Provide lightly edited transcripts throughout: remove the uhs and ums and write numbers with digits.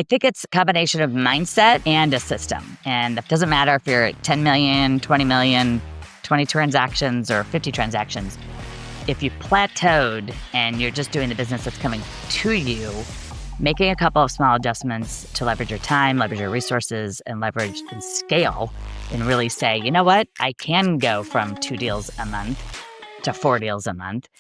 I think it's a combination of mindset and a system. And it doesn't matter if you're at 10 million, 20 million, 20 transactions or 50 transactions. If you plateaued and you're just doing the business that's coming to you, making a couple of small adjustments to leverage your time, leverage your resources, and leverage and scale, and really say, you know what, I can go from 2 deals a month to 4 deals a month.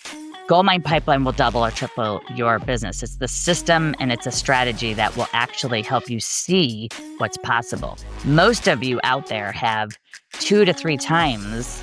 Goldmine Pipeline will double or triple your business. It's the system and it's a strategy that will actually help you see what's possible. Most of you out there have 2 to 3 times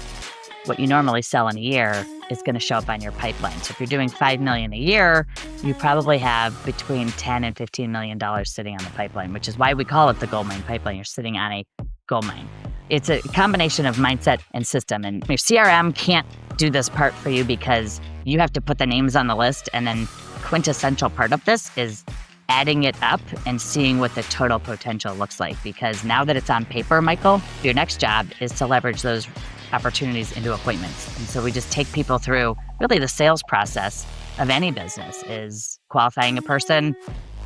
what you normally sell in a year is going to show up on your pipeline. So if you're doing $5 million a year, you probably have between $10 and $15 million sitting on the pipeline, which is why we call it the Goldmine Pipeline. You're sitting on a gold mine. It's a combination of mindset and system. And your CRM can't do this part for you because you have to put the names on the list. And then quintessential part of this is adding it up and seeing what the total potential looks like. Because now that it's on paper, Michael, your next job is to leverage those opportunities into appointments. And so we just take people through really the sales process of any business is qualifying a person,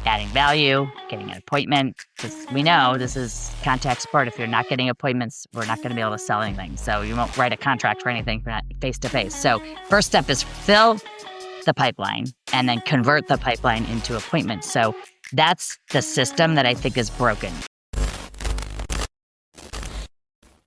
adding value, getting an appointment. Because we know this is contact sport. If you're not getting appointments, we're not going to be able to sell anything. So you won't write a contract for anything if you're not face-to-face. So first step is fill the pipeline and then convert the pipeline into appointments. So that's the system that I think is broken.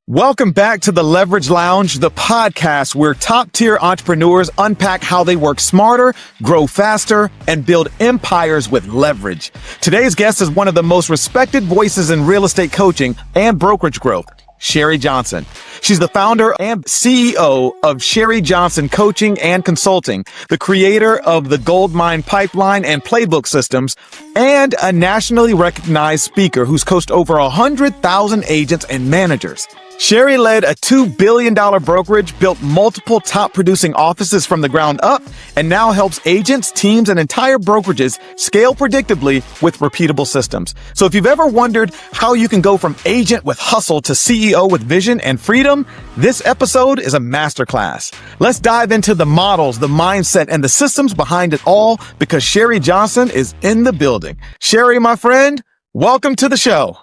Welcome back to the Leverage Lounge, the podcast where top-tier entrepreneurs unpack how they work smarter, grow faster, and build empires with leverage. Today's guest is one of the most respected voices in real estate coaching and brokerage growth, Sherri Johnson. She's the founder and CEO of Sherri Johnson Coaching and Consulting, the creator of the Goldmine Pipeline and Playbook systems, and a nationally recognized speaker who's coached over 100,000 agents and managers. Sherri led a $2 billion brokerage, built multiple top-producing offices from the ground up, and now helps agents, teams, and entire brokerages scale predictably with repeatable systems. So if you've ever wondered how you can go from agent with hustle to CEO with vision and freedom, this episode is a masterclass. Let's dive into the models, the mindset, and the systems behind it all because Sherri Johnson is in the building. Sherri, my friend, welcome to the show.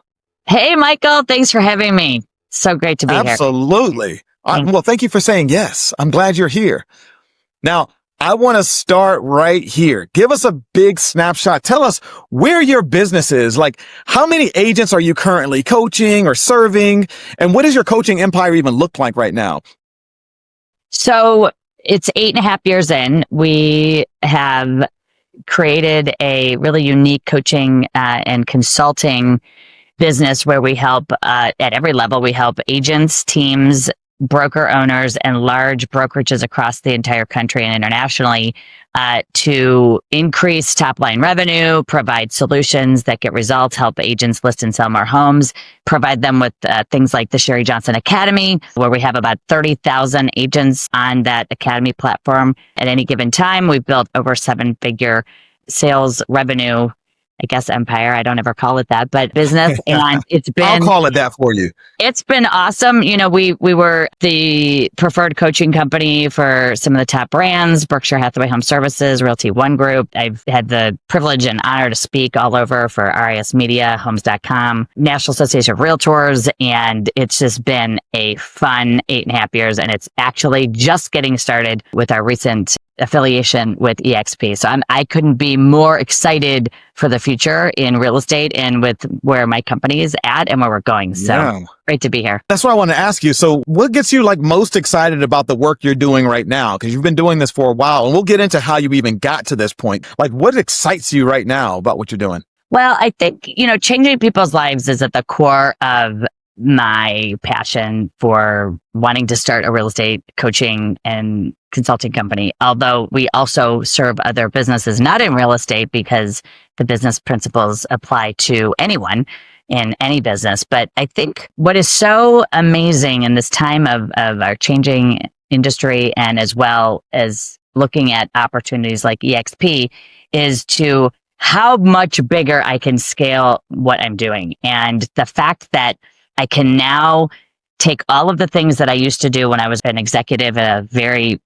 Hey, Michael, thanks for having me. So great to be here. Absolutely. Well, thank you for saying yes. I'm glad you're here. Now, I want to start right here. Give us a big snapshot. Tell us where your business is. Like, how many agents are you currently coaching or serving? And what does your coaching empire even look like right now? So it's 8.5 years in. We have created a really unique coaching and consulting business where we help at every level. We help agents, teams, broker owners, and large brokerages across the entire country and internationally to increase top line revenue, provide solutions that get results, help agents list and sell more homes, provide them with things like the Sherri Johnson Academy, where we have about 30,000 agents on that Academy platform at any given time. We've built over 7-figure sales revenue, I guess empire. I don't ever call it that, but business. And it's been, I'll call it that for you. It's been awesome. You know, we were the preferred coaching company for some of the top brands, Berkshire Hathaway Home Services, Realty One Group. I've had the privilege and honor to speak all over for RIS Media, Homes.com, National Association of Realtors. And it's just been a fun 8.5 years. And it's actually just getting started with our recent affiliation with EXP. So I couldn't be more excited for the future in real estate and with where my company is at and where we're going. So great to be here. That's what I want to ask you. So what gets you like most excited about the work you're doing right now? Because you've been doing this for a while, and we'll get into how you even got to this point. Like, what excites you right now about what you're doing? Well, I think, changing people's lives is at the core of my passion for wanting to start a real estate coaching and consulting company. Although we also serve other businesses not in real estate because the business principles apply to anyone in any business. But I think what is so amazing in this time of our changing industry, and as well as looking at opportunities like EXP, is to how much bigger I can scale what I'm doing. And the fact that I can now take all of the things that I used to do when I was an executive at a very,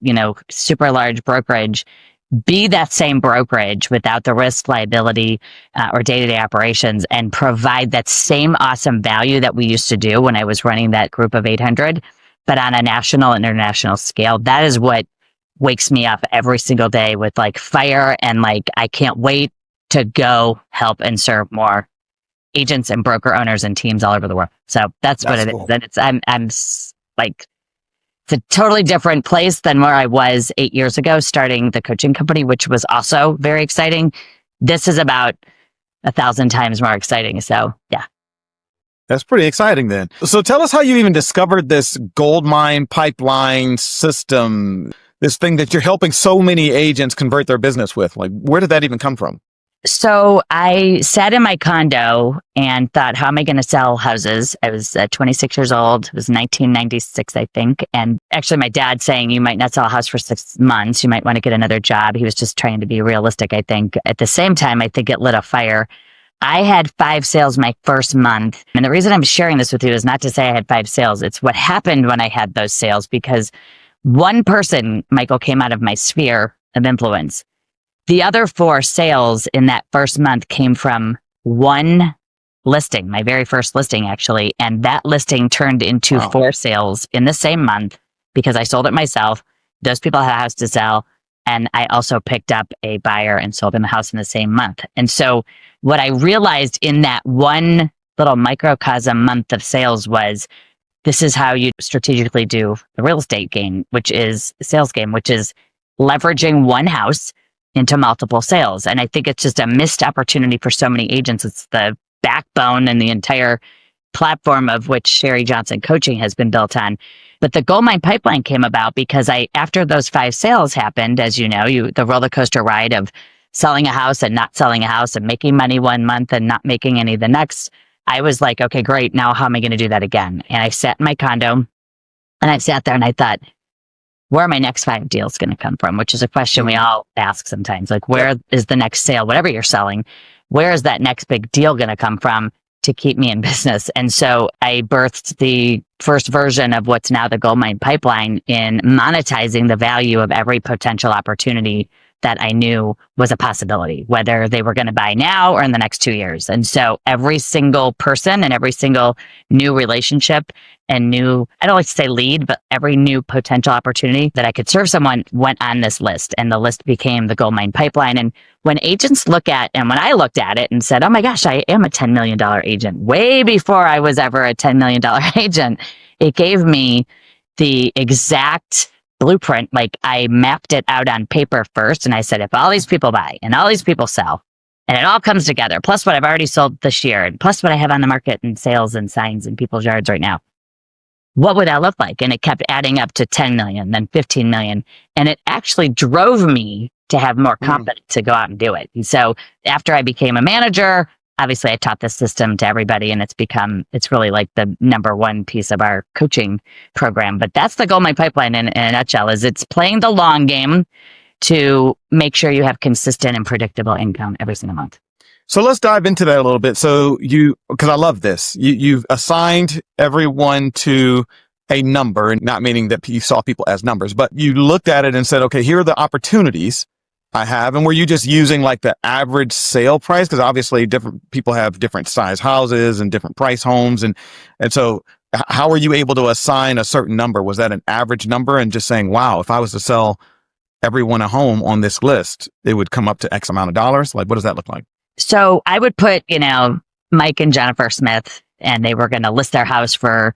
super large brokerage be that same brokerage without the risk, liability, or day-to-day operations, and provide that same awesome value that we used to do when I was running that group of 800, but on a national and international scale. That is what wakes me up every single day with like fire, and like I can't wait to go help and serve more agents and broker owners and teams all over the world. So that's what it cool. is. And like, it's a totally different place than where I was 8 years ago, starting the coaching company, which was also very exciting. This is about 1,000 times more exciting. So yeah. That's pretty exciting then. So tell us how you even discovered this gold mine pipeline system, this thing that you're helping so many agents convert their business with. Like, where did that even come from? So I sat in my condo and thought, how am I going to sell houses? I was 26 years old. It was 1996, I think. And actually my dad saying, you might not sell a house for 6 months. You might want to get another job. He was just trying to be realistic, I think. At the same time, I think it lit a fire. I had 5 sales my first month. And the reason I'm sharing this with you is not to say I had 5 sales. It's what happened when I had those sales, because one person, Michael, came out of my sphere of influence. The other 4 sales in that first month came from one listing, my very first listing, actually. And that listing turned into 4 sales in the same month because I sold it myself. Those people had a house to sell. And I also picked up a buyer and sold him a house in the same month. And so what I realized in that one little microcosm month of sales was, this is how you strategically do the real estate game, which is the sales game, which is leveraging one house into multiple sales. And I think it's just a missed opportunity for so many agents. It's the backbone and the entire platform of which Sherri Johnson coaching has been built on. But the gold mine pipeline came about because after those 5 sales happened, as you know, the roller coaster ride of selling a house and not selling a house and making money one month and not making any the next, I was like, okay, great. Now how am I going to do that again? And I sat in my condo and I sat there and I thought, where are my next 5 deals going to come from? Which is a question we all ask sometimes. Like, where is the next sale, whatever you're selling, where is that next big deal going to come from to keep me in business? And so I birthed the first version of what's now the gold mine pipeline in monetizing the value of every potential opportunity that I knew was a possibility, whether they were going to buy now or in the next 2 years. And so every single person and every single new relationship and new, I don't like to say lead, but every new potential opportunity that I could serve someone went on this list. And the list became the gold mine pipeline. And when agents look at, and when I looked at it and said, oh my gosh, I am a $10 million agent, way before I was ever a $10 million agent, it gave me the exact blueprint. Like, I mapped it out on paper first. And I said, if all these people buy and all these people sell, and it all comes together, plus what I've already sold this year, and plus what I have on the market in sales and signs in people's yards right now, what would that look like? And it kept adding up to 10 million, then 15 million. And it actually drove me to have more confidence to go out and do it. And so after I became a manager, obviously I taught this system to everybody, and it's really like the number one piece of our coaching program. But that's the gold mine pipeline in a nutshell. Is it's playing the long game to make sure you have consistent and predictable income every single month. So let's dive into that a little bit. So because I love this, you've assigned everyone to a number, and not meaning that you saw people as numbers, but you looked at it and said, okay, here are the opportunities I have. And were you just using like the average sale price? Because obviously different people have different size houses and different price homes. And so how were you able to assign a certain number? Was that an average number and just saying, wow, if I was to sell everyone a home on this list, it would come up to X amount of dollars? Like, what does that look like? So I would put, Mike and Jennifer Smith, and they were going to list their house for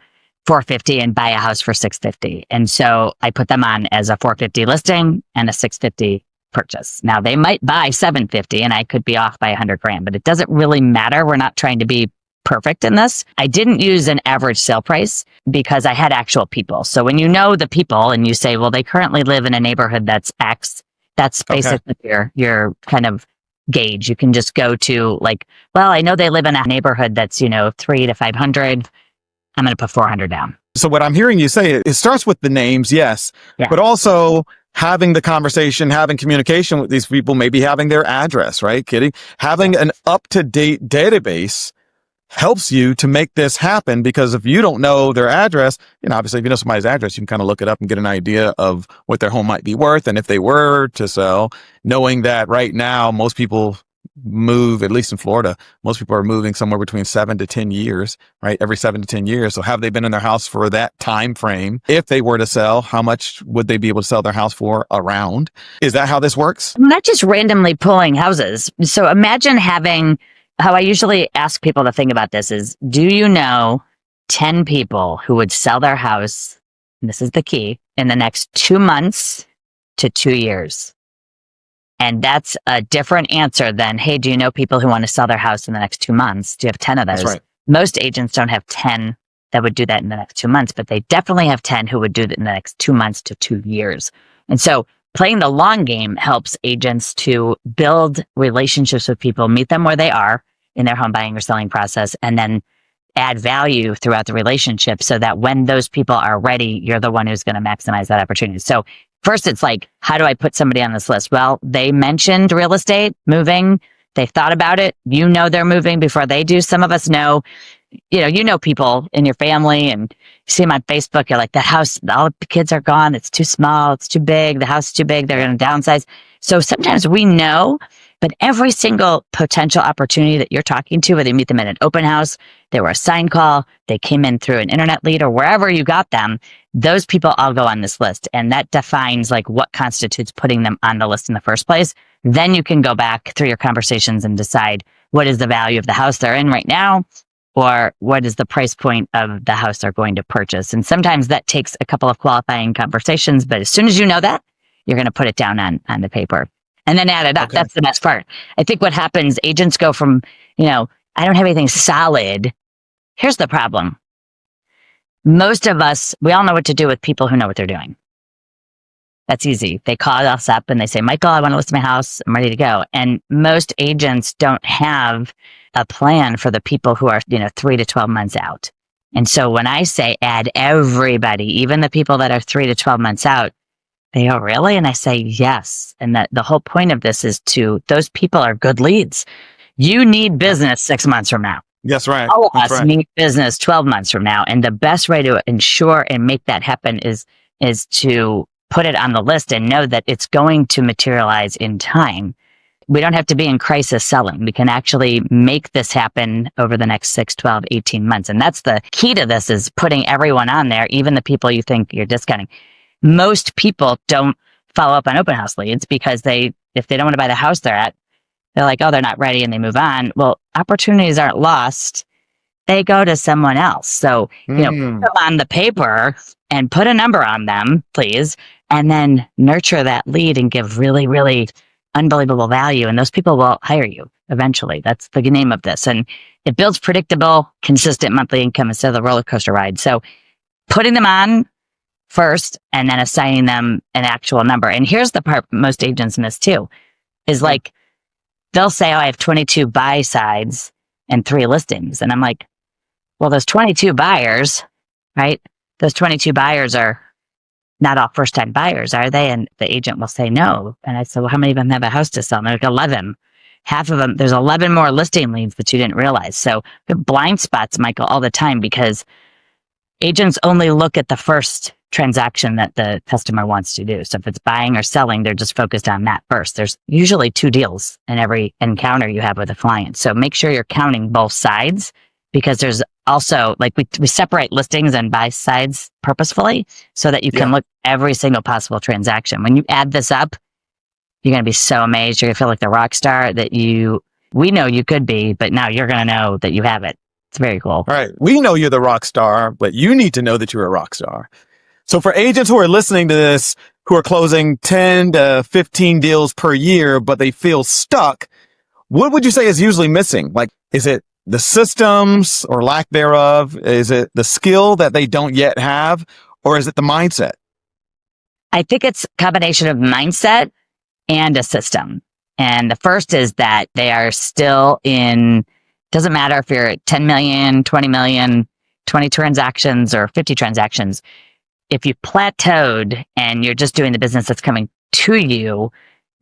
$450 and buy a house for $650. And so I put them on as a $450 listing and a $650 purchase. Now they might buy $750 and I could be off by $100,000, but it doesn't really matter. We're not trying to be perfect in this. I didn't use an average sale price because I had actual people. So when you know the people and you say, well, they currently live in a neighborhood that's X, that's basically your kind of gauge. You can just go to like, well, I know they live in a neighborhood that's, 300 to 500. I'm going to put 400 down. So what I'm hearing you say, it starts with the names, yes, but also having the conversation, having communication with these people, maybe having their address, right, Kitty? Having an up-to-date database helps you to make this happen, because if you don't know their address, obviously if you know somebody's address, you can kind of look it up and get an idea of what their home might be worth. And if they were to sell, knowing that right now, most people move, at least in Florida, most people are moving somewhere between 7 to 10 years, right? Every 7 to 10 years. So have they been in their house for that time frame? If they were to sell, how much would they be able to sell their house for around? Is that how this works? I'm not just randomly pulling houses. So imagine having, how I usually ask people to think about this is, do you know 10 people who would sell their house, and this is the key, in the next 2 months to 2 years? And that's a different answer than, hey, do you know people who want to sell their house in the next 2 months? Do you have 10 of those? That's right. Most agents don't have 10 that would do that in the next 2 months, but they definitely have 10 who would do that in the next 2 months to 2 years. And so playing the long game helps agents to build relationships with people, meet them where they are in their home buying or selling process, and then add value throughout the relationship so that when those people are ready, you're the one who's going to maximize that opportunity. So first, it's like, how do I put somebody on this list? Well, they mentioned real estate, moving. They've thought about it. You know they're moving before they do. Some of us know, you know people in your family, and you see them on Facebook. You're like, that house, all the kids are gone. It's too small. It's too big. The house is too big. They're going to downsize. So sometimes we know, but every single potential opportunity that you're talking to, whether you meet them at an open house, they were a sign call, they came in through an internet lead, or wherever you got them, those people all go on this list. And that defines like what constitutes putting them on the list in the first place. Then you can go back through your conversations and decide what is the value of the house they're in right now, or what is the price point of the house they're going to purchase. And sometimes that takes a couple of qualifying conversations, but as soon as you know that, you're going to put it down on the paper and then add it up. Okay. That's the best part. I think what happens, agents go from, I don't have anything solid. Here's the problem. Most of us, we all know what to do with people who know what they're doing. That's easy. They call us up and they say, Michael, I want to list my house. I'm ready to go. And most agents don't have a plan for the people who are, 3 to 12 months out. And so when I say add everybody, even the people that are 3 to 12 months out, they go, really? And I say, yes. And the whole point of this is those people are good leads. You need business 6 months from now. Yes, right. All of us need business 12 months from now. And the best way to ensure and make that happen is to put it on the list and know that it's going to materialize in time. We don't have to be in crisis selling. We can actually make this happen over the next 6, 12, 18 months. And that's the key to this, is putting everyone on there, even the people you think you're discounting. Most people don't follow up on open house leads because if they don't want to buy the house they're at, they're like, oh, they're not ready, and they move on. Well, opportunities aren't lost. They go to someone else. So, put them on the paper and put a number on them, please, and then nurture that lead and give really, really unbelievable value. And those people will hire you eventually. That's the name of this. And it builds predictable, consistent monthly income instead of the roller coaster ride. So putting them on first and then assigning them an actual number. And here's the part most agents miss too, is like, they'll say, oh, I have 22 buy sides and 3 listings. And I'm like, well, those 22 buyers, right? Those 22 buyers are not all first-time buyers, are they? And the agent will say no. And I said, well, how many of them have a house to sell? And they're like, 11. Half of them, there's 11 more listing leads that you didn't realize. So we have blind spots, Michael, all the time, because agents only look at the first transaction that the customer wants to do. So if it's buying or selling, they're just focused on that first. There's usually 2 deals in every encounter you have with a client. So make sure you're counting both sides, because there's also, like, we separate listings and buy sides purposefully so that you can look at every single possible transaction. When you add this up, you're going to be so amazed. You're going to feel like the rock star that we know you could be, but now you're going to know that you have it. It's very cool. All right. We know you're the rock star, but you need to know that you're a rock star. So for agents who are listening to this, who are closing 10 to 15 deals per year, but they feel stuck, what would you say is usually missing? Like, is it the systems or lack thereof? Is it the skill that they don't yet have? Or is it the mindset? I think it's a combination of mindset and a system. And the first is that they are still doesn't matter if you're at 10 million, 20 million, 20 transactions or 50 transactions. If you plateaued and you're just doing the business that's coming to you,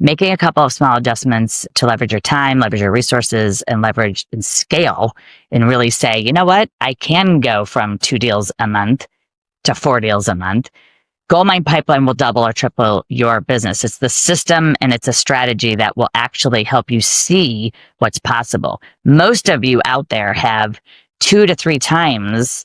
making a couple of small adjustments to leverage your time, leverage your resources, and leverage and scale, and really say, you know what? I can go from 2 deals a month to 4 deals a month. Goldmine Pipeline will double or triple your business. It's the system and it's a strategy that will actually help you see what's possible. Most of you out there have 2 to 3 times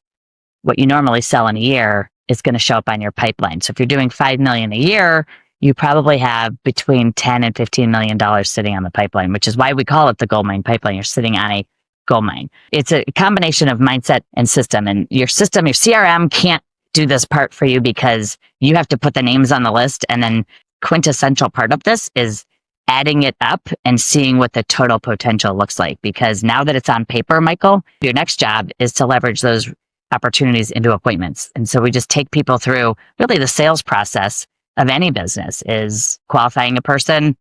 what you normally sell in a year is going to show up on your pipeline. So if you're doing $5 million a year, you probably have between $10 and $15 million sitting on the pipeline, which is why we call it the Goldmine Pipeline. You're sitting on a gold mine. It's a combination of mindset and system, and your system, your CRM can't do this part for you because you have to put the names on the list. And then quintessential part of this is adding it up and seeing what the total potential looks like. Because now that it's on paper, Michael, your next job is to leverage those opportunities into appointments. And so we just take people through really the sales process of any business is qualifying a person,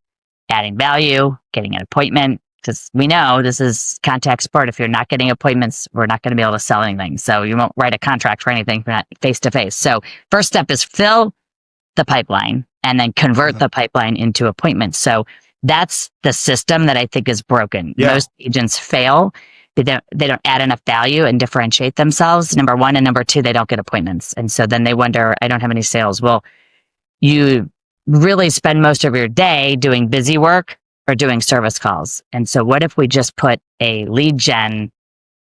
adding value, getting an appointment. Because we know this is contact sport. If you're not getting appointments, we're not going to be able to sell anything. So you won't write a contract for anything if you're not face to face. So first step is fill the pipeline and then convert the pipeline into appointments. So that's the system that I think is broken. Yeah. Most agents fail. They don't add enough value and differentiate themselves. Number one, and number two, they don't get appointments. And so then they wonder, I don't have any sales. Well, you really spend most of your day doing busy work or doing service calls. And so what if we just put a lead gen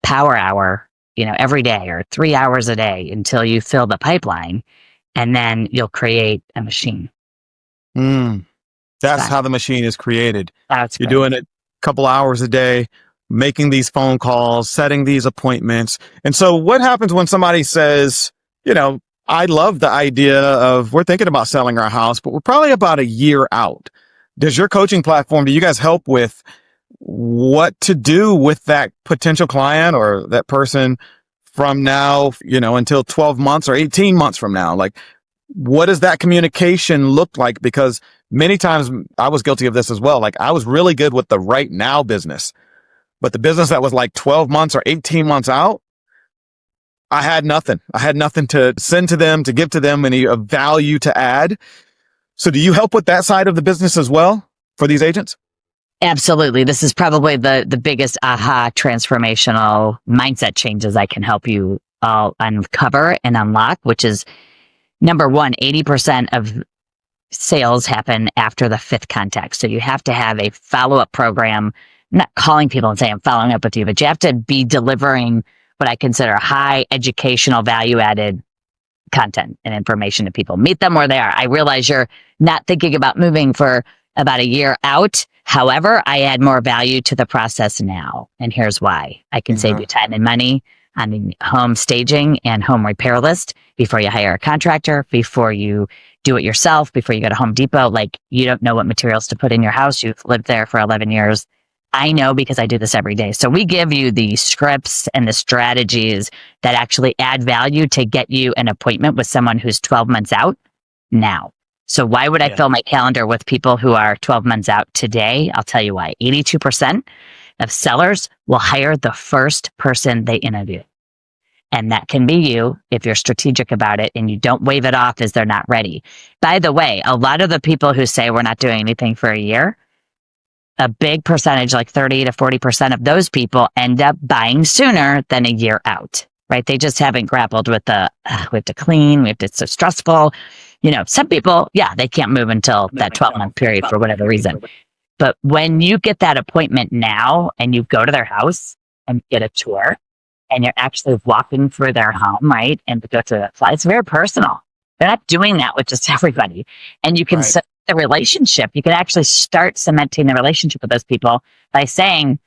power hour, every day or 3 hours a day until you fill the pipeline, and then you'll create a machine. That's how the machine is created. That's You're great. doing it a couple hours a day, making these phone calls, setting these appointments. And so what happens when somebody says, I love the idea of we're thinking about selling our house, but we're probably about a year out. Does your coaching platform, do you guys help with what to do with that potential client or that person from now, until 12 months or 18 months from now? Like, what does that communication look like? Because many times I was guilty of this as well. Like, I was really good with the right now business, but the business that was like 12 months or 18 months out, I had nothing. I had nothing to send to them, to give to them, any value to add. So do you help with that side of the business as well for these agents? Absolutely. This is probably the biggest aha transformational mindset changes I can help you all uncover and unlock, which is number one, 80% of sales happen after the 5th contact. So you have to have a follow-up program. I'm not calling people and saying I'm following up with you, but you have to be delivering what I consider high educational value-added content and information to people. Meet them where they are. I realize you're not thinking about moving for about a year out. However, I add more value to the process now. And here's why. I can save you time and money on the home staging and home repair list before you hire a contractor, before you do it yourself, before you go to Home Depot. Like, you don't know what materials to put in your house. You've lived there for 11 years. I know because I do this every day. So we give you the scripts and the strategies that actually add value to get you an appointment with someone who's 12 months out now. So why would I fill my calendar with people who are 12 months out today? I'll tell you why. 82% of sellers will hire the first person they interview. And that can be you if you're strategic about it and you don't wave it off as they're not ready. By the way, a lot of the people who say we're not doing anything for a year, a big percentage, like 30 to 40% of those people end up buying sooner than a year out, right? They just haven't grappled with we have to clean, it's so stressful. Some people, they can't move until that 12-month period for whatever reason. But when you get that appointment now and you go to their house and get a tour and you're actually walking through their home, right? And go to it's very personal. They're not doing that with just everybody. And you can set the relationship. You can actually start cementing the relationship with those people by saying,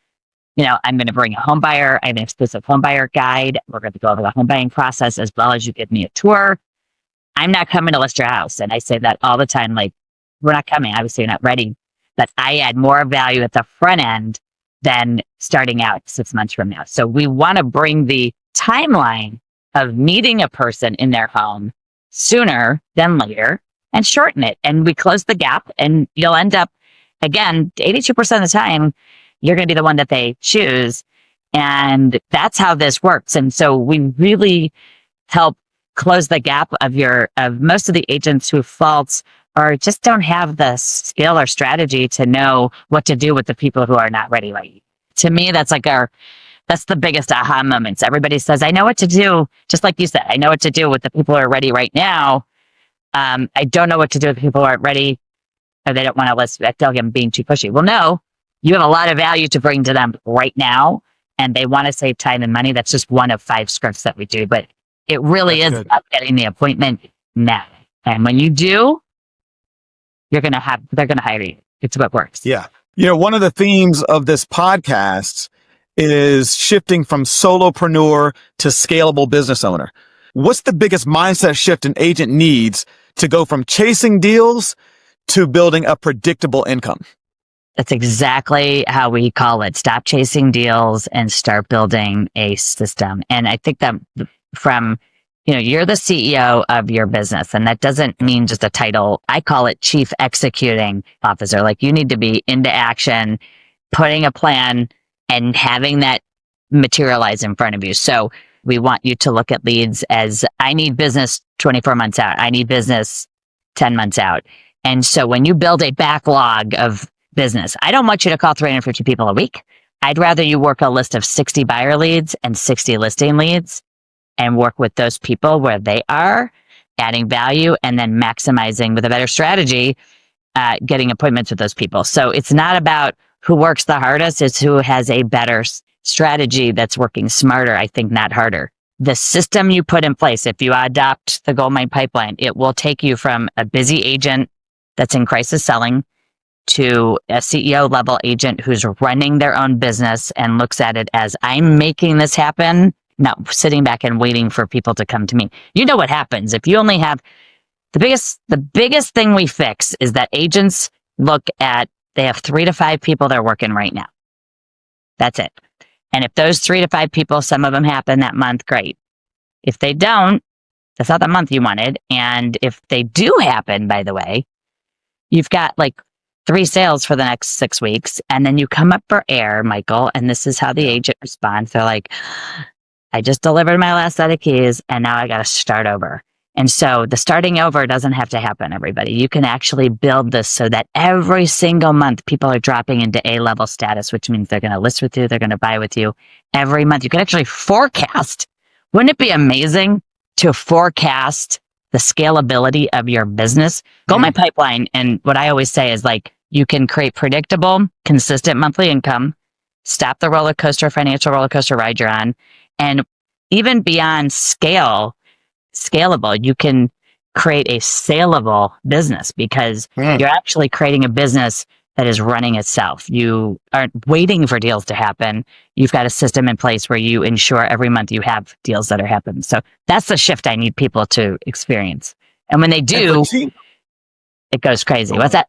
I'm going to bring a home buyer. I have an exclusive home buyer guide. We're going to go over the home buying process as well as you give me a tour. I'm not coming to list your house. And I say that all the time, like, we're not coming. Obviously, you're not ready. But I add more value at the front end than starting out 6 months from now. So we want to bring the timeline of meeting a person in their home sooner than later and shorten it. And we close the gap and you'll end up, again, 82% of the time, you're going to be the one that they choose. And that's how this works. And so we really help close the gap of most of the agents who fault or just don't have the skill or strategy to know what to do with the people who are not ready right. To me, that's the biggest aha moments. Everybody says, I know what to do. Just like you said, I know what to do with the people who are ready right now. I don't know what to do with the people who aren't ready, or they don't want to listen. I feel like I'm being too pushy. Well, no, you have a lot of value to bring to them right now, and they want to save time and money. That's just one of 5 scripts that we do, but it really is about getting the appointment now. And when you do, they're going to hire you. It's what works. Yeah. One of the themes of this podcast is shifting from solopreneur to scalable business owner. What's the biggest mindset shift an agent needs to go from chasing deals to building a predictable income? That's exactly how we call it. Stop chasing deals and start building a system. And I think that from, you're the CEO of your business, and that doesn't mean just a title. I call it Chief Executing Officer. Like, you need to be into action, putting a plan and having that materialize in front of you. So we want you to look at leads as, I need business 24 months out. I need business 10 months out. And so when you build a backlog of business, I don't want you to call 350 people a week. I'd rather you work a list of 60 buyer leads and 60 listing leads and work with those people where they are, adding value, and then maximizing with a better strategy, getting appointments with those people. So it's not about who works the hardest, it's who has a better strategy that's working smarter, I think, not harder. The system you put in place, if you adopt the Goldmine pipeline, it will take you from a busy agent that's in crisis selling to a CEO level agent who's running their own business and looks at it as, I'm making this happen, not sitting back and waiting for people to come to me. You know what happens if you only have the biggest thing we fix is that agents look at, they have 3 to 5 people they're working right now. That's it. And if those 3 to 5 people, some of them happen that month, great. If they don't, that's not the month you wanted. And if they do happen, by the way, you've got like 3 sales for the next 6 weeks. And then you come up for air, Michael, and this is how the agent responds. They're like, I just delivered my last set of keys and now I got to start over. And so the starting over doesn't have to happen, everybody. You can actually build this so that every single month people are dropping into A-level status, which means they're going to list with you, they're going to buy with you every month. You can actually forecast. Wouldn't it be amazing to forecast the scalability of your business? Goldmine pipeline, and what I always say is, like, you can create predictable, consistent monthly income, stop the financial roller coaster ride you're on, and even beyond scalable, you can create a saleable business because you're actually creating a business that is running itself. You aren't waiting for deals to happen. You've got a system in place where you ensure every month you have deals that are happening. So that's the shift I need people to experience. And when they do, it goes crazy. What's that?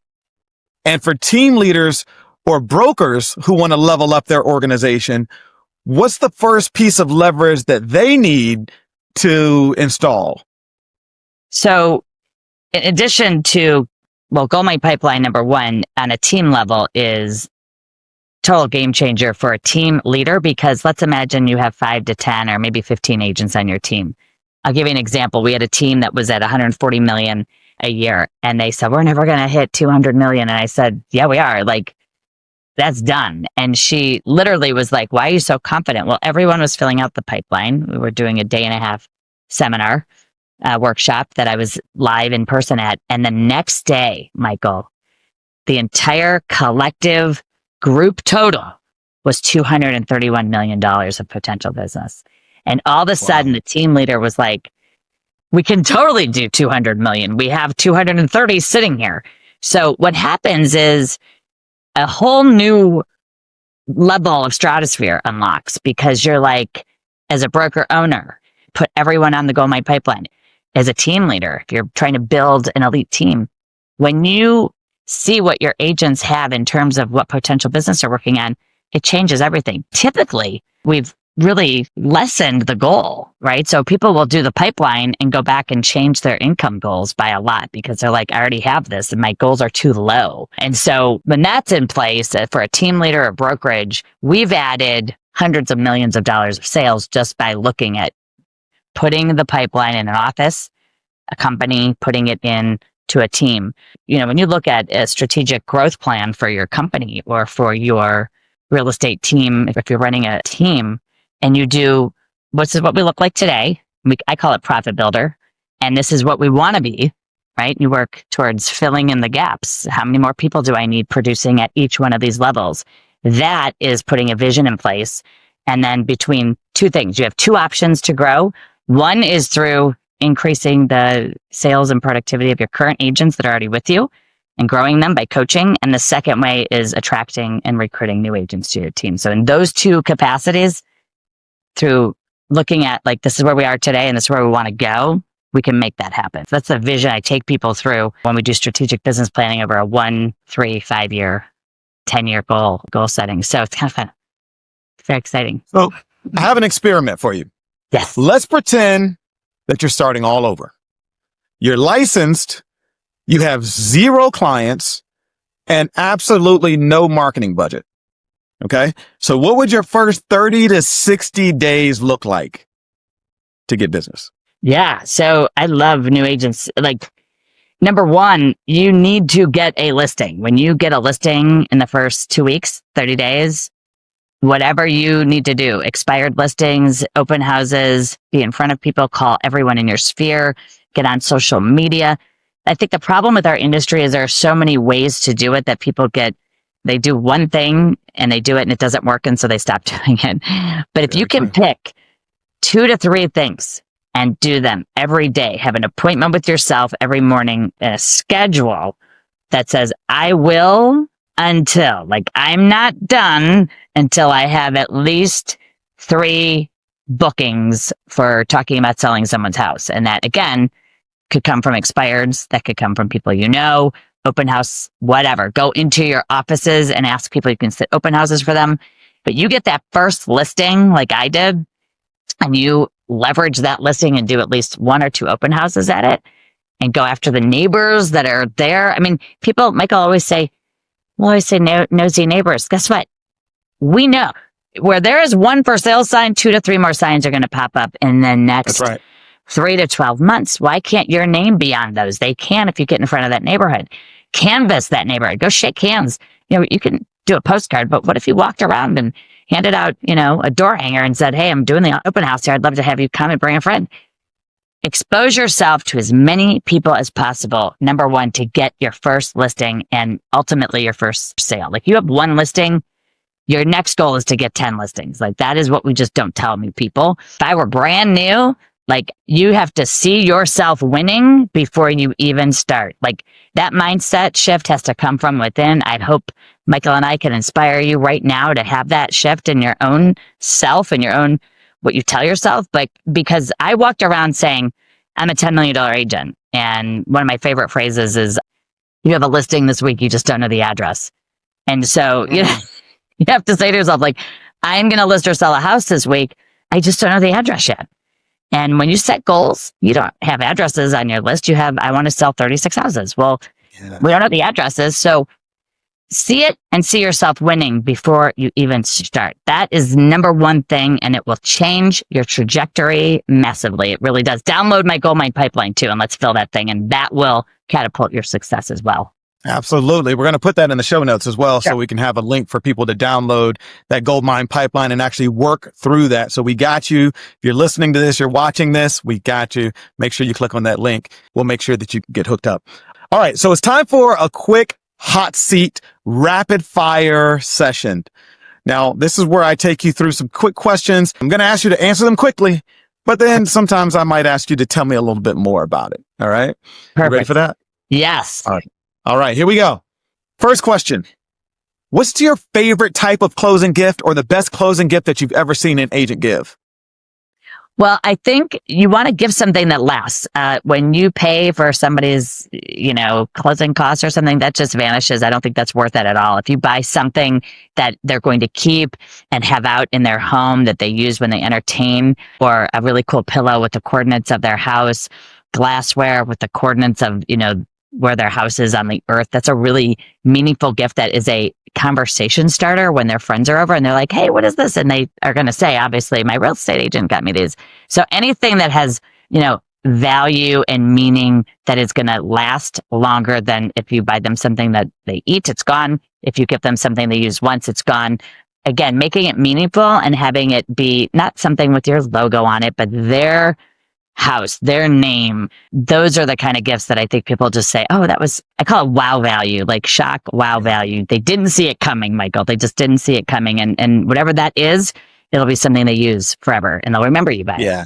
And for team leaders or brokers who want to level up their organization, what's the first piece of leverage that they need to install? So in addition to, Goldmine pipeline, number 1 on a team level is total game changer for a team leader, because let's imagine you have 5 to 10 or maybe 15 agents on your team. I'll give you an example. We had a team that was at 140 million a year and they said, we're never going to hit 200 million. And I said, yeah, we are. Like, that's done. And she literally was like, why are you so confident? Well, everyone was filling out the pipeline. We were doing a 1.5-day seminar workshop that I was live in person at. And the next day, Michael, the entire collective group total was $231 million of potential business. And all of a sudden, the team leader was like, we can totally do 200 million. We have 230 sitting here. So what happens is a whole new level of stratosphere unlocks, because you're like, as a broker owner, put everyone on the Goldmine pipeline. As a team leader, if you're trying to build an elite team, when you see what your agents have in terms of what potential business they're working on, it changes everything. Typically, we've really lessened the goal, right? So people will do the pipeline and go back and change their income goals by a lot because they're like, I already have this and my goals are too low. And so when that's in place for a team leader or brokerage, we've added hundreds of millions of dollars of sales just by looking at putting the pipeline in an office, a company, putting it in to a team. When you look at a strategic growth plan for your company or for your real estate team, if you're running a team and you do, this is what we look like today. I call it profit builder. And this is what we want to be, right? You work towards filling in the gaps. How many more people do I need producing at each one of these levels? That is putting a vision in place. And then between two things, you have two options to grow. One is through increasing the sales and productivity of your current agents that are already with you and growing them by coaching. And the second way is attracting and recruiting new agents to your team. So in those two capacities, through looking at this is where we are today and this is where we want to go, we can make that happen. So that's the vision I take people through when we do strategic business planning over a 1, 3, 5 year, 10-year goal setting. So it's kind of fun. It's very exciting. So I have an experiment for you. Yes. Let's pretend that you're starting all over. You're licensed, you have 0 clients, and absolutely no marketing budget. Okay? So what would your first 30 to 60 days look like to get business? Yeah. So I love new agents. Number one, you need to get a listing. When you get a listing in the first 2 weeks, 30 days, whatever you need to do, expired listings, open houses, be in front of people, call everyone in your sphere, get on social media. I think the problem with our industry is there are so many ways to do it that people they do one thing and they do it and it doesn't work. And so they stop doing it. But if you can pick 2 to 3 things and do them every day, have an appointment with yourself every morning and a schedule that says, I will until, I'm not done until I have at least 3 bookings for talking about selling someone's house. And that, again, could come from expireds. That could come from people open house, whatever. Go into your offices and ask people you can sit open houses for them. But you get that first listing like I did, and you leverage that listing and do at least 1 or 2 open houses at it and go after the neighbors that are there. I mean, Michael always say nosy neighbors. Guess what? We know where there is 1 for sale sign, 2 to 3 more signs are going to pop up in the next 3 to 12 months. Why can't your name be on those? They can if you get in front of that neighborhood. Canvass that neighborhood. Go shake hands. You can do a postcard, but what if you walked around and handed out, a door hanger and said, hey, I'm doing the open house here. I'd love to have you come and bring a friend. Expose yourself to as many people as possible. Number one, to get your first listing and ultimately your first sale. You have 1 listing, your next goal is to get 10 listings. That is what we just don't tell new people. If I were brand new, you have to see yourself winning before you even start. That mindset shift has to come from within. I hope Michael and I can inspire you right now to have that shift in your own self and your own, what you tell yourself. But because I walked around saying, I'm a $10 million agent. And one of my favorite phrases is, you have a listing this week, you just don't know the address. And so, you have to say to yourself, I'm going to list or sell a house this week. I just don't know the address yet. And when you set goals, you don't have addresses on your list. You have, I want to sell 36 houses. Well, we don't know the addresses. So see it and see yourself winning before you even start. That is number one thing, and it will change your trajectory massively. It really does. Download my Gold Mine pipeline too, and let's fill that thing. And that will catapult your success as well. Absolutely. We're going to put that in the show notes as well, so we can have a link for people to download that Gold Mine pipeline and actually work through that. So we got you. If you're listening to this, you're watching this, we got you. Make sure you click on that link. We'll make sure that you get hooked up. All right. So it's time for a quick hot seat rapid fire session. Now, this is where I take you through some quick questions. I'm going to ask you to answer them quickly, but then sometimes I might ask you to tell me a little bit more about it. All right. Perfect. You ready for that? Yes. All right, here we go. First question. What's your favorite type of closing gift or the best closing gift that you've ever seen an agent give? Well, I think you want to give something that lasts. When you pay for somebody's, closing costs or something, that just vanishes. I don't think that's worth it at all. If you buy something that they're going to keep and have out in their home that they use when they entertain, or a really cool pillow with the coordinates of their house, glassware with the coordinates of, where their house is on the earth. That's a really meaningful gift that is a conversation starter when their friends are over and they're like, hey, what is this? And they are going to say, obviously, my real estate agent got me these. So anything that has, value and meaning that is going to last longer than if you buy them something that they eat, it's gone. If you give them something they use once, it's gone. Again, making it meaningful and having it be not something with your logo on it, but their house, their name. Those are the kind of gifts that I think people just say, oh, that was, I call it wow value, like shock wow value. They didn't see it coming, Michael. They just didn't see it coming. And whatever that is, it'll be something they use forever and they'll remember you by it. Yeah.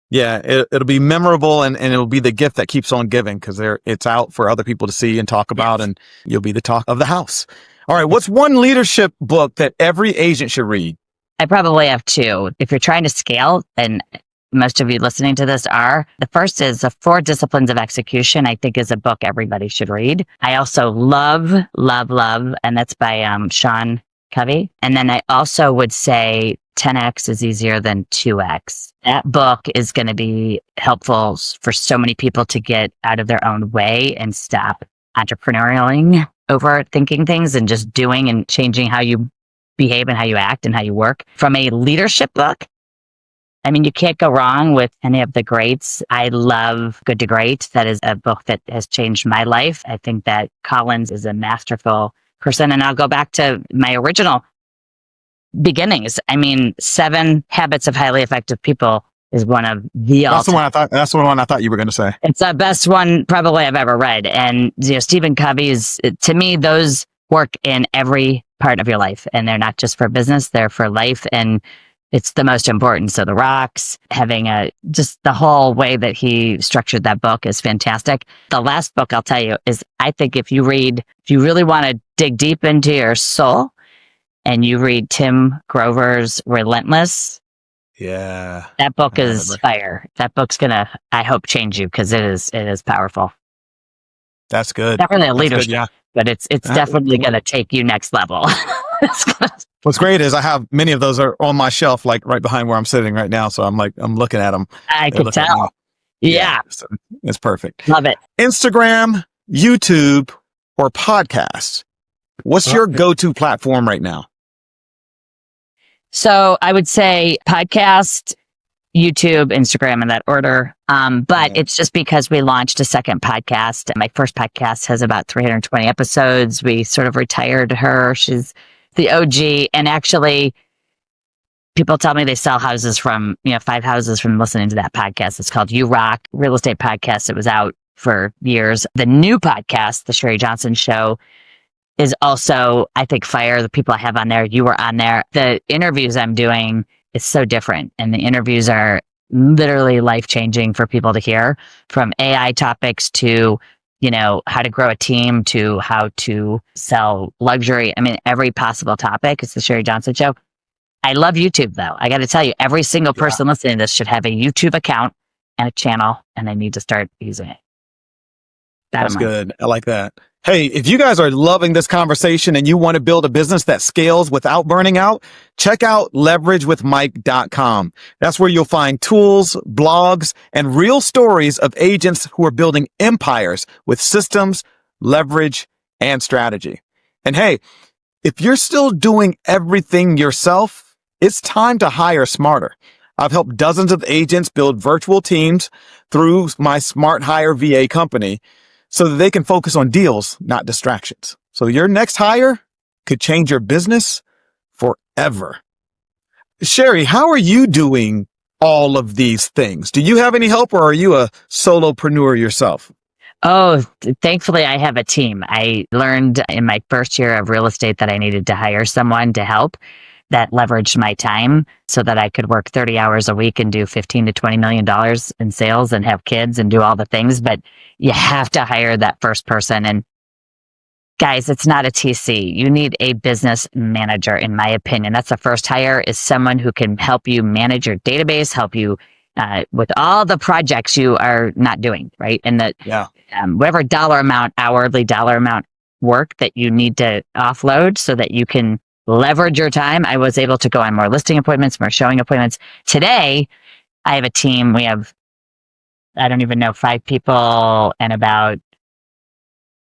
Yeah, it'll be memorable and it'll be the gift that keeps on giving because it's out for other people to see and talk about, and you'll be the talk of the house. All right, what's one leadership book that every agent should read? I probably have two. If you're trying to scale, and most of you listening to this are, the first is The 4 Disciplines of Execution, I think is a book everybody should read. I also love, and that's by Sean Covey. And then I also would say 10X is easier than 2X. That book is going to be helpful for so many people to get out of their own way and stop entrepreneurialing, overthinking things and just doing and changing how you behave and how you act and how you work. From a leadership book, I mean, you can't go wrong with any of the greats. I love Good to Great. That is a book that has changed my life. I think that Collins is a masterful person. And I'll go back to my original beginnings. I mean, 7 Habits of Highly Effective People is one of the That's the one I thought you were going to say. It's the best one probably I've ever read. And Stephen Covey's, to me, those work in every part of your life. And they're not just for business, they're for life. And it's the most important. So The Rocks, having just the whole way that he structured that book is fantastic. The last book I'll tell you is, I think if you really want to dig deep into your soul and you read Tim Grover's Relentless, that book is fire. That book's gonna, I hope, change you because it is powerful. That's good. Not really a leadership, but it's definitely gonna take you next level. What's great is I have many of those are on my shelf, like right behind where I'm sitting right now. So I'm looking at them. I can tell. Yeah. So it's perfect. Love it. Instagram, YouTube, or podcasts. What's your go-to platform right now? So I would say podcast, YouTube, Instagram in that order. But it's just because we launched a second podcast. My first podcast has about 320 episodes. We sort of retired her. She's the OG. And actually, people tell me they sell houses from, 5 houses from listening to that podcast. It's called You Rock Real Estate Podcast. It was out for years. The new podcast, The Sherri Johnson Show, is also, I think, fire. The people I have on there, you were on there. The interviews I'm doing is so different. And the interviews are literally life-changing for people to hear, from AI topics to, how to grow a team to how to sell luxury. I mean, every possible topic. It's the Sherri Johnson Show. I love YouTube, though. I got to tell you, every single person listening to this should have a YouTube account and a channel, and they need to start using it. That's good. I like that. Hey, if you guys are loving this conversation and you want to build a business that scales without burning out, check out leveragewithmike.com. That's where you'll find tools, blogs, and real stories of agents who are building empires with systems, leverage, and strategy. And hey, if you're still doing everything yourself, it's time to hire smarter. I've helped dozens of agents build virtual teams through my SmartHire VA company, so that they can focus on deals, not distractions. So your next hire could change your business forever. Sherri, how are you doing all of these things? Do you have any help, or are you a solopreneur yourself? Oh, thankfully I have a team. I learned in my first year of real estate that I needed to hire someone to help. That leveraged my time so that I could work 30 hours a week and do $15 to $20 million in sales and have kids and do all the things. But you have to hire that first person. And guys, it's not a TC. You need a business manager, in my opinion. That's the first hire, is someone who can help you manage your database, help you with all the projects you are not doing, right? And that whatever hourly dollar amount work that you need to offload so that you can leverage your time. I was able to go on more listing appointments, more showing appointments. Today, I have a team. We have, I don't even know, 5 people and about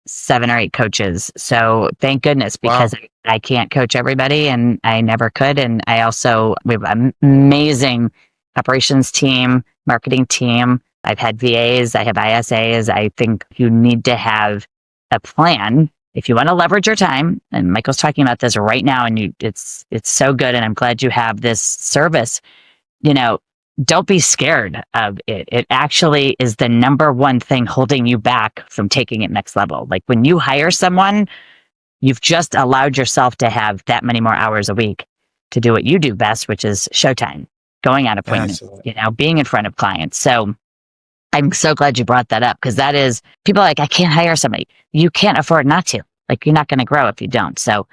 7 or 8 coaches. So thank goodness, because I can't coach everybody and I never could. And we have an amazing operations team, marketing team, I've had VAs, I have ISAs. I think you need to have a plan if you want to leverage your time. And Michael's talking about this right now, and it's so good. And I'm glad you have this service. Don't be scared of it. It actually is the number one thing holding you back from taking it next level. Like when you hire someone, you've just allowed yourself to have that many more hours a week to do what you do best, which is showtime, going on appointments, being in front of clients. So I'm so glad you brought that up, because that is, people are like, I can't hire somebody. You can't afford not to. Like, you're not going to grow if you don't. So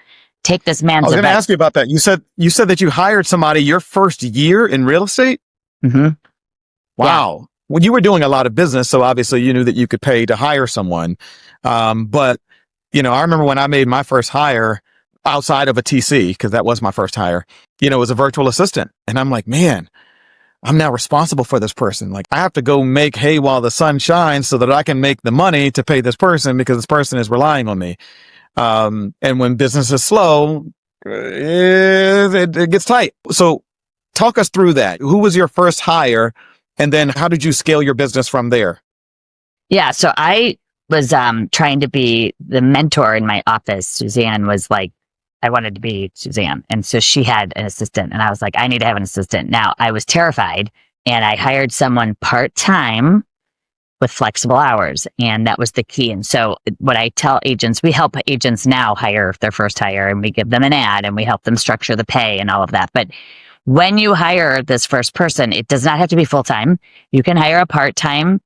take this man's advice. I was going to ask you about that. You said that you hired somebody your first year in real estate? Mm-hmm. Wow. Yeah. Well, you were doing a lot of business, so obviously you knew that you could pay to hire someone. But I remember when I made my first hire outside of a TC, because that was my first hire, it was a virtual assistant. And I'm like, man, I'm now responsible for this person. Like, I have to go make hay while the sun shines so that I can make the money to pay this person, because this person is relying on me. And when business is slow, it gets tight. So talk us through that. Who was your first hire? And then how did you scale your business from there? Yeah. So I was trying to be the mentor in my office. Suzanne was like, I wanted to be Suzanne. And so she had an assistant, and I was like, I need to have an assistant. Now I was terrified, and I hired someone part-time with flexible hours. And that was the key. And so what I tell agents, we help agents now hire their first hire, and we give them an ad, and we help them structure the pay and all of that. But when you hire this first person, it does not have to be full-time. You can hire a part-time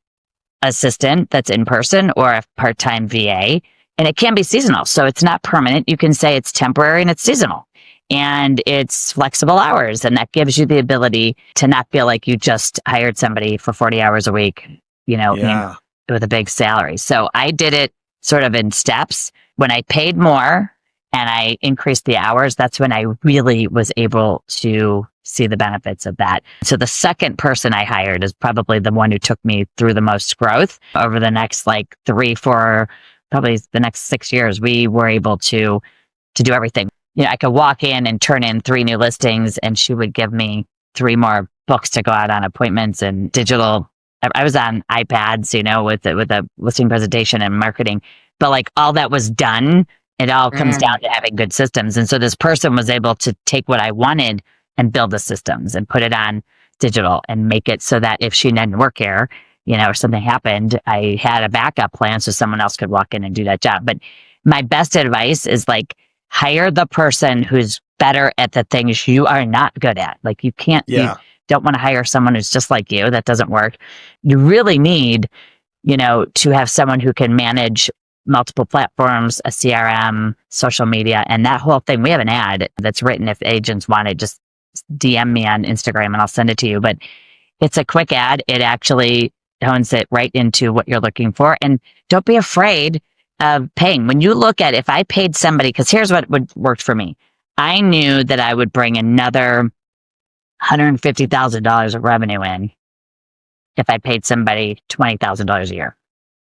assistant that's in person, or a part-time VA. And it can be seasonal. So it's not permanent. You can say it's temporary and it's seasonal, and it's flexible hours. And that gives you the ability to not feel like you just hired somebody for 40 hours a week, with a big salary. So I did it sort of in steps. When I paid more and I increased the hours, that's when I really was able to see the benefits of that. So the second person I hired is probably the one who took me through the most growth over the next 3, 4, probably the next 6 years. We were able to do everything. I could walk in and turn in 3 new listings, and she would give me 3 more books to go out on appointments and digital. I was on iPads, with a listing presentation and marketing, but all that was done. It all comes down to having good systems. And so this person was able to take what I wanted and build the systems and put it on digital and make it so that if she didn't work here, or something happened, I had a backup plan so someone else could walk in and do that job. But my best advice is hire the person who's better at the things you are not good at. You can't, you don't want to hire someone who's just like you. That doesn't work. You really need, to have someone who can manage multiple platforms, a CRM, social media, and that whole thing. We have an ad that's written. If agents want it, just DM me on Instagram and I'll send it to you. But it's a quick ad. It actually hones it right into what you're looking for. And don't be afraid of paying. When you look at, if I paid somebody, because here's what worked for me. I knew that I would bring another $150,000 of revenue in if I paid somebody $20,000 a year.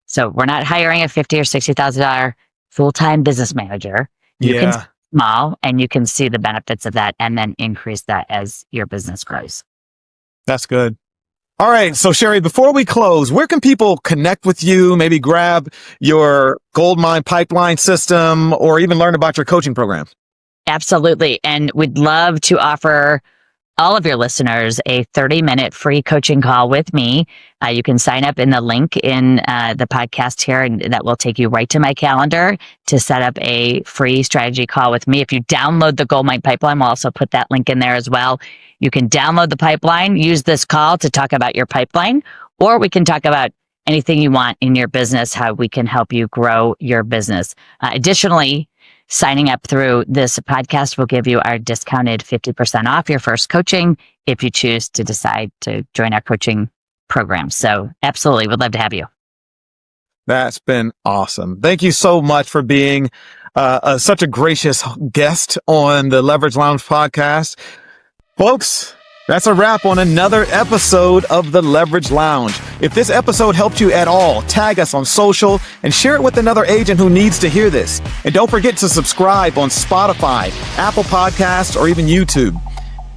So we're not hiring a $50,000 or $60,000 full-time business manager. You can start small, and you can see the benefits of that, and then increase that as your business grows. That's good. All right. So Sherri, before we close, where can people connect with you, maybe grab your Goldmine pipeline system, or even learn about your coaching program? Absolutely. And we'd love to offer all of your listeners a 30-minute free coaching call with me. You can sign up in the link in the podcast here, and that will take you right to my calendar to set up a free strategy call with me. If you download the Goldmine pipeline, we'll also put that link in there as well. You can download the pipeline, use this call to talk about your pipeline, or we can talk about anything you want in your business, how we can help you grow your business. Additionally, signing up through this podcast will give you our discounted 50% off your first coaching if you choose to decide to join our coaching program. So absolutely, would love to have you. That's been awesome. Thank you so much for being such a gracious guest on the Leverage Lounge podcast. Folks, that's a wrap on another episode of the Leverage Lounge. If this episode helped you at all, tag us on social and share it with another agent who needs to hear this. And don't forget to subscribe on Spotify, Apple Podcasts, or even YouTube.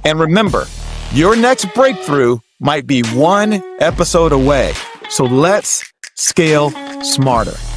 And remember, your next breakthrough might be one episode away. So let's scale smarter.